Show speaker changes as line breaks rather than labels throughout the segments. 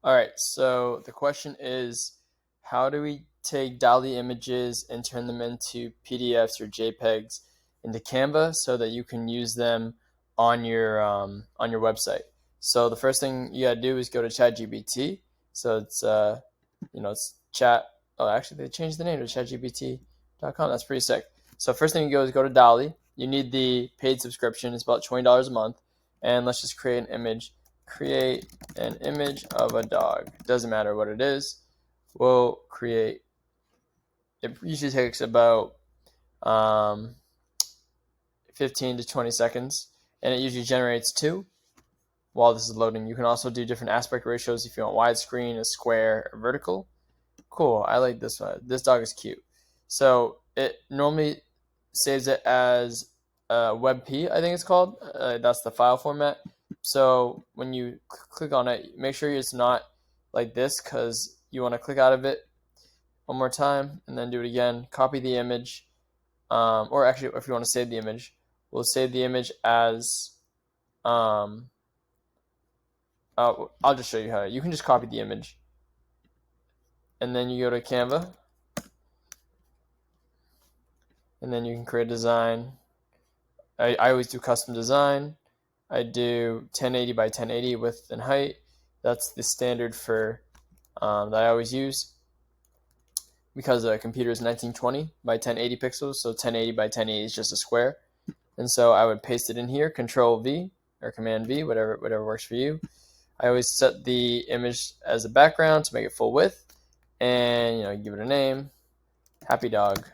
All right, so the question is, how do we take DALL-E images and turn them into PDFs or JPEGs into Canva so that you can use them on your website? So the first thing you gotta do is go to ChatGBT. So it's it's chat. Oh, actually they changed the name to ChatGPT.com. That's pretty sick. So first thing you go is go to DALL-E. You need the paid subscription. It's about $20 a month, and let's just create an image. Create an image of a dog. Doesn't matter what it is. We'll create. It usually takes about 15 to 20 seconds, and it usually generates two while this is loading. You can also do different aspect ratios if you want widescreen, a square, or vertical. Cool, I like this one. This dog is cute. So it normally saves it as WebP, I think it's called. That's the file format. So when you click on it, make sure it's not like this, because you want to click out of it one more time and then do it again. Copy the image, or actually, if you want to save the image, we'll save the image as I'll just show you how. You can just copy the image, and then you go to Canva, and then you can create a design. I always do custom design. I do 1080 by 1080 width and height. That's the standard for that I always use, because the computer is 1920 by 1080 pixels, so 1080 by 1080 is just a square. And so I would paste it in here, Control V or Command V, whatever works for you. I always set the image as a background to make it full width, and give it a name, Happy Dog.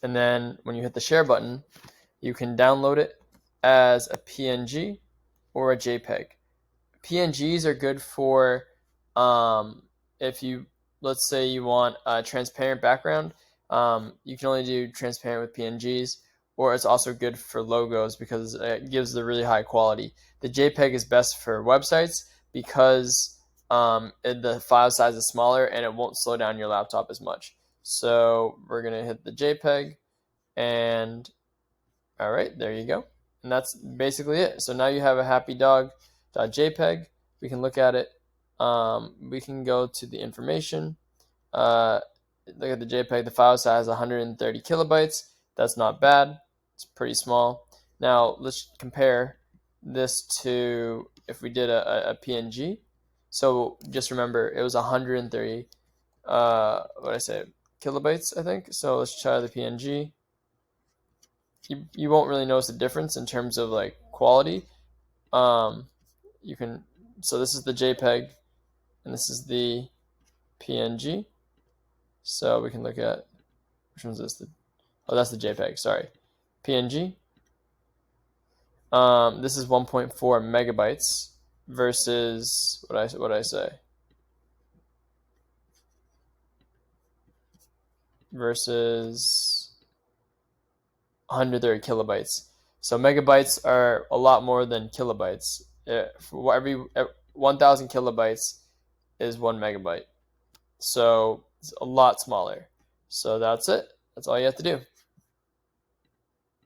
And then when you hit the share button, you can download it as a PNG or a JPEG. PNGs are good for if you, let's say you want a transparent background, you can only do transparent with PNGs, or it's also good for logos because it gives the really high quality. The JPEG is best for websites because the file size is smaller and it won't slow down your laptop as much. So we're going to hit the JPEG, and all right, there you go. And that's basically it. So now you have a happy dog.jpg. We can look at it. We can go to the information. Look at the JPEG. The file size 130 kilobytes. That's not bad. It's pretty small. Now let's compare this to if we did a PNG. So just remember, it was 130 kilobytes, I think. So let's try the PNG. You won't really notice the difference in terms of like quality. So this is the JPEG and this is the PNG. So we can look at, which one's this? Oh, that's the JPEG, sorry. PNG. This is 1.4 megabytes versus what I say? Versus 130 kilobytes. So megabytes are a lot more than kilobytes. For every 1,000 kilobytes is 1 megabyte. So it's a lot smaller. So that's it. That's all you have to do.